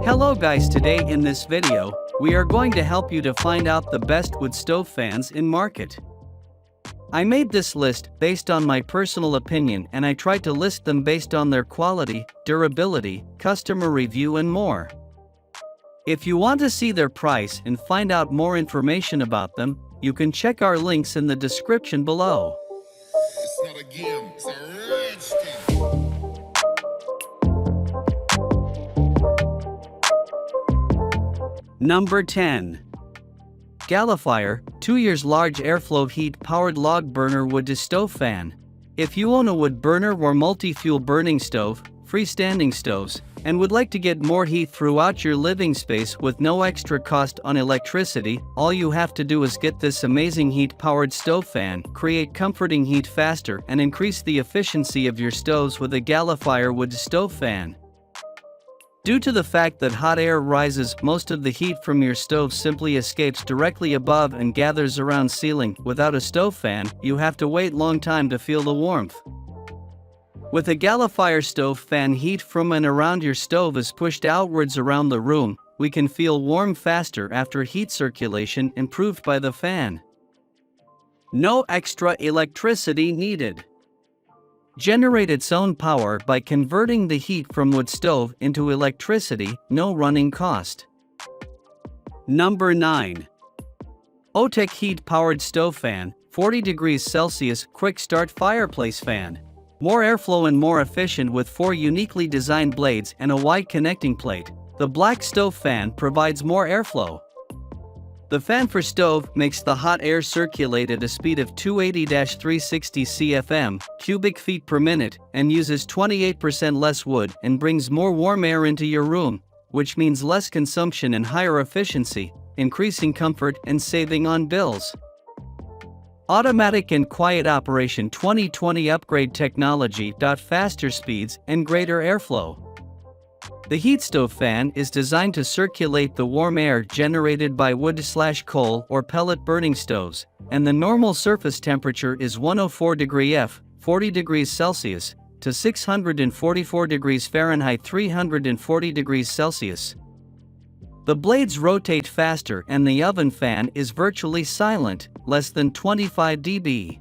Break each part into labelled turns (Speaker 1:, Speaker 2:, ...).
Speaker 1: Hello guys, today in this video, we are going to help you to find out the best wood stove fans in market. I made this list based on my personal opinion and I tried to list them based on their quality, durability, customer review and more. If you want to see their price and find out more information about them, you can check our links in the description below.
Speaker 2: It's not a game, it's a rich thing.
Speaker 1: Number 10. Gallifire 2 years large airflow heat-powered log burner wood stove fan. If you own a wood burner or multi-fuel burning stove, freestanding stoves, and would like to get more heat throughout your living space with no extra cost on electricity, all you have to do is get this amazing heat-powered stove fan, create comforting heat faster and increase the efficiency of your stoves with a Gallifire wood stove fan. Due to the fact that hot air rises, most of the heat from your stove simply escapes directly above and gathers around ceiling. Without a stove fan, you have to wait long time to feel the warmth. With a Gallifire stove fan, heat from and around your stove is pushed outwards around the room. We can feel warm faster after heat circulation improved by the fan. No extra electricity needed. Generate its own power by converting the heat from wood stove into electricity, no running cost. Number 9. Otech heat-powered stove fan, 40 degrees Celsius quick start fireplace fan. More airflow and more efficient with 4 uniquely designed blades and a wide connecting plate. The black stove fan provides more airflow. The fan for stove makes the hot air circulate at a speed of 280-360 cfm, cubic feet per minute, and uses 28% less wood and brings more warm air into your room, which means less consumption and higher efficiency, increasing comfort and saving on bills. Automatic and quiet operation 2020 upgrade technology. Faster speeds and greater airflow. The heat stove fan is designed to circulate the warm air generated by wood/coal or pellet burning stoves, and the normal surface temperature is 104 degrees F, 40 degrees Celsius, to 644 degrees Fahrenheit, 340 degrees Celsius. The blades rotate faster and the oven fan is virtually silent, less than 25 dB.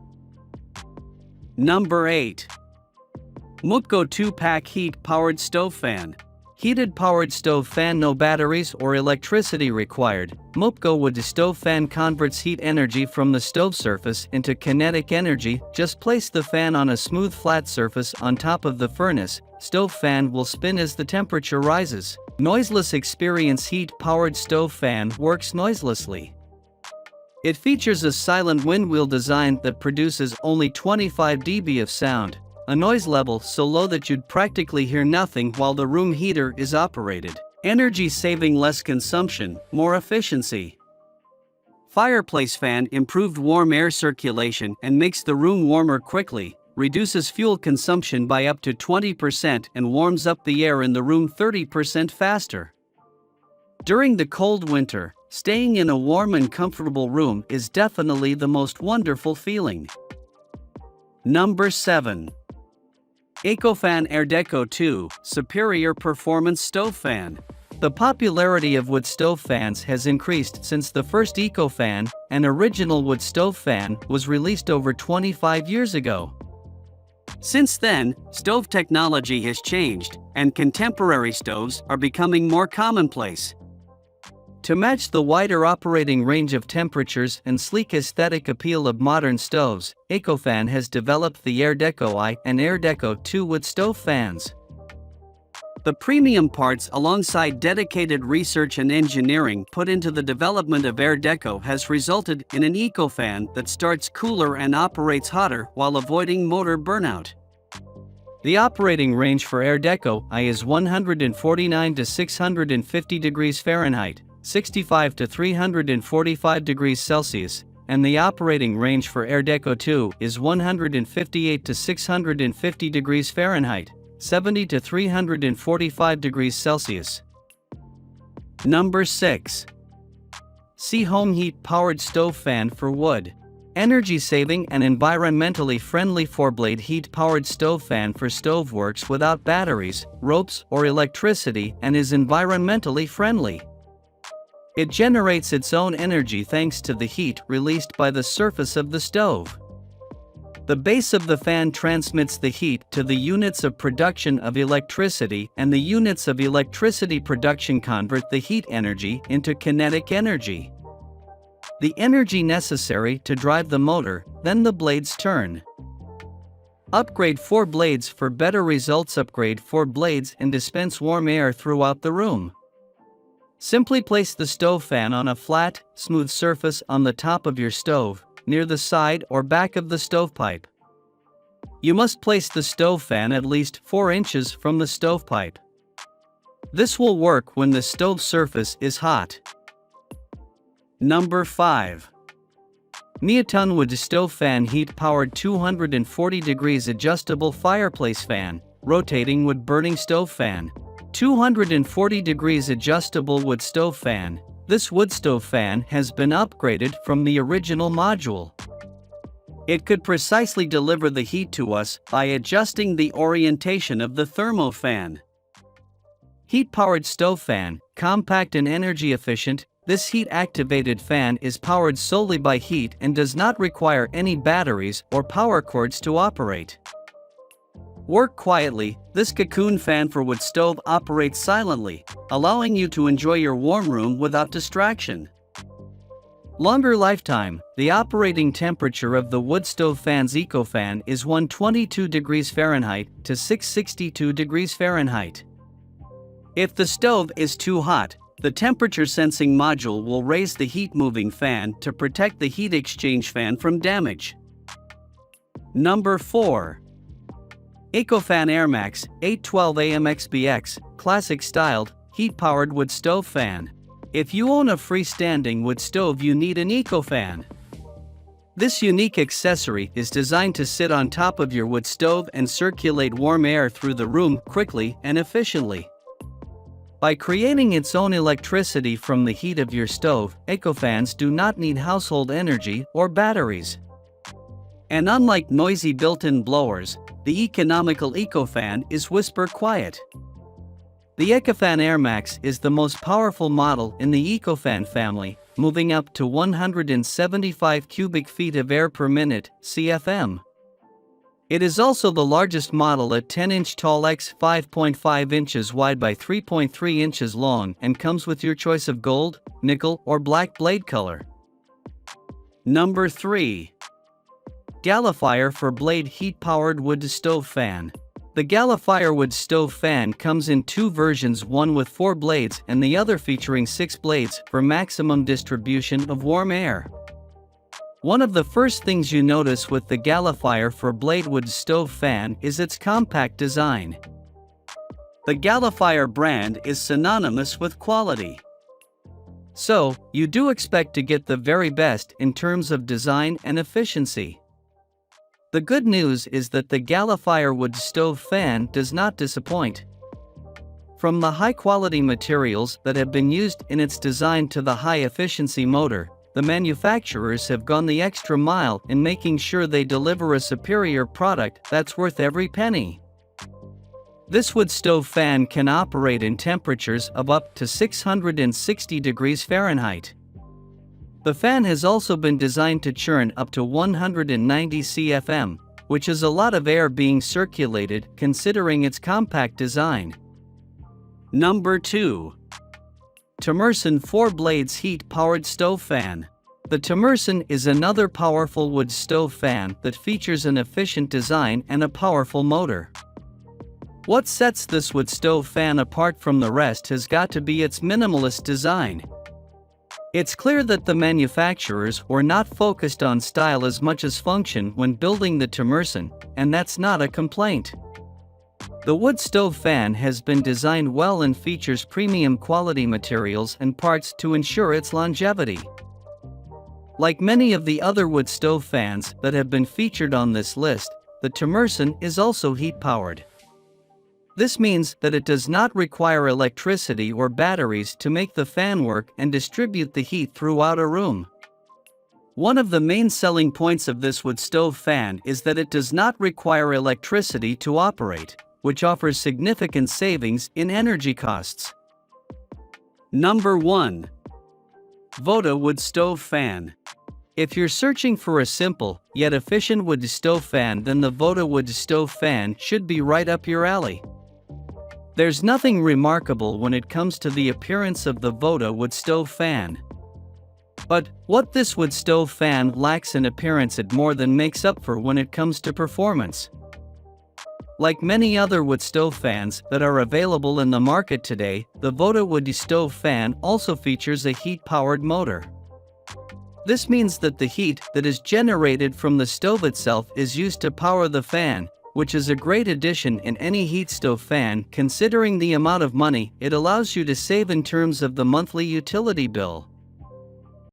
Speaker 1: Number 8. Mupco 2-pack heat-powered stove fan. Heated powered stove fan, no batteries or electricity required. Mupco wood stove fan converts heat energy from the stove surface into kinetic energy. Just place the fan on a smooth flat surface on top of the furnace. Stove fan will spin as the temperature rises. Noiseless experience. Heat powered stove fan works noiselessly. It features a silent wind wheel design that produces only 25 dB of sound. A noise level so low that you'd practically hear nothing while the room heater is operated. Energy saving, less consumption, more efficiency. Fireplace fan, improved warm air circulation and makes the room warmer quickly, reduces fuel consumption by up to 20% and warms up the air in the room 30% faster. During the cold winter, staying in a warm and comfortable room is definitely the most wonderful feeling. Number 7. EcoFan AirDeco 2 Superior Performance Stove Fan. The popularity of wood stove fans has increased since the first EcoFan, an original wood stove fan, was released over 25 years ago. Since then, stove technology has changed, and contemporary stoves are becoming more commonplace. To match the wider operating range of temperatures and sleek aesthetic appeal of modern stoves, EcoFan has developed the AirDeco I and AirDeco 2 wood stove fans. The premium parts alongside dedicated research and engineering put into the development of AirDeco has resulted in an EcoFan that starts cooler and operates hotter while avoiding motor burnout. The operating range for AirDeco I is 149 to 650 degrees Fahrenheit, 65 to 345 degrees Celsius, and the operating range for AirDeco 2 is 158 to 650 degrees Fahrenheit, 70 to 345 degrees Celsius. Number 6. Home Heat Powered Stove Fan for Wood. Energy-saving and environmentally friendly 4-blade heat-powered stove fan for stove works without batteries, ropes, or electricity and is environmentally friendly. It generates its own energy thanks to the heat released by the surface of the stove. The base of the fan transmits the heat to the units of production of electricity, and the units of electricity production convert the heat energy into kinetic energy. The energy necessary to drive the motor, then the blades turn. Upgrade 4 blades for better results. Upgrade 4 blades and dispense warm air throughout the room. Simply place the stove fan on a flat, smooth surface on the top of your stove, near the side or back of the stovepipe. You must place the stove fan at least 4 inches from the stovepipe. This will work when the stove surface is hot. Number 5. Neoton Wood Stove Fan Heat-Powered 240 degrees Adjustable Fireplace Fan, Rotating Wood Burning Stove Fan. 240 degrees adjustable wood stove fan. This wood stove fan has been upgraded from the original module. It could precisely deliver the heat to us by adjusting the orientation of the thermofan. Heat-powered stove fan, compact and energy efficient. This heat-activated fan is powered solely by heat and does not require any batteries or power cords to operate. Work quietly. This cocoon fan for wood stove operates silently, allowing you to enjoy your warm room without distraction. Longer lifetime. The operating temperature of the wood stove fan's EcoFan is 122 degrees Fahrenheit to 662 degrees Fahrenheit. If the stove is too hot, the temperature sensing module will raise the heat moving fan to protect the heat exchange fan from damage. Number 4. EcoFan AirMax 812AMXBX, classic styled, heat-powered wood stove fan. If you own a freestanding wood stove, you need an EcoFan. This unique accessory is designed to sit on top of your wood stove and circulate warm air through the room quickly and efficiently. By creating its own electricity from the heat of your stove, EcoFans do not need household energy or batteries. And unlike noisy built-in blowers, the economical EcoFan is whisper quiet. The EcoFan AirMax is the most powerful model in the EcoFan family, moving up to 175 cubic feet of air per minute, CFM. It is also the largest model at 10-inch tall x 5.5 inches wide by 3.3 inches long and comes with your choice of gold, nickel, or black blade color. Number 3. Galifier for blade heat-powered wood stove fan. The Galifier wood stove fan comes in 2 versions, one with 4 blades and the other featuring 6 blades for maximum distribution of warm air. One of the first things you notice with the Galifier for blade wood stove fan is its compact design. The Galifier brand is synonymous with quality. So, you do expect to get the very best in terms of design and efficiency. The good news is that the Galifier wood stove fan does not disappoint. From the high-quality materials that have been used in its design to the high-efficiency motor, the manufacturers have gone the extra mile in making sure they deliver a superior product that's worth every penny. This wood stove fan can operate in temperatures of up to 660 degrees Fahrenheit. The fan has also been designed to churn up to 190 CFM, which is a lot of air being circulated considering its compact design. Number 2. Timerson 4 blades heat-powered stove fan. The Timerson is another powerful wood stove fan that features an efficient design and a powerful motor. What sets this wood stove fan apart from the rest has got to be its minimalist design. It's clear that the manufacturers were not focused on style as much as function when building the Timerson, and that's not a complaint. The wood stove fan has been designed well and features premium quality materials and parts to ensure its longevity. Like many of the other wood stove fans that have been featured on this list, the Timerson is also heat-powered. This means that it does not require electricity or batteries to make the fan work and distribute the heat throughout a room. One of the main selling points of this wood stove fan is that it does not require electricity to operate, which offers significant savings in energy costs. Number 1. Voda Wood Stove Fan. If you're searching for a simple, yet efficient wood stove fan, then the Voda Wood Stove Fan should be right up your alley. There's nothing remarkable when it comes to the appearance of the Voda Wood Stove Fan. But what this wood stove fan lacks in appearance, it more than makes up for when it comes to performance. Like many other wood stove fans that are available in the market today, the Voda Wood Stove Fan also features a heat-powered motor. This means that the heat that is generated from the stove itself is used to power the fan, which is a great addition in any heat stove fan considering the amount of money it allows you to save in terms of the monthly utility bill.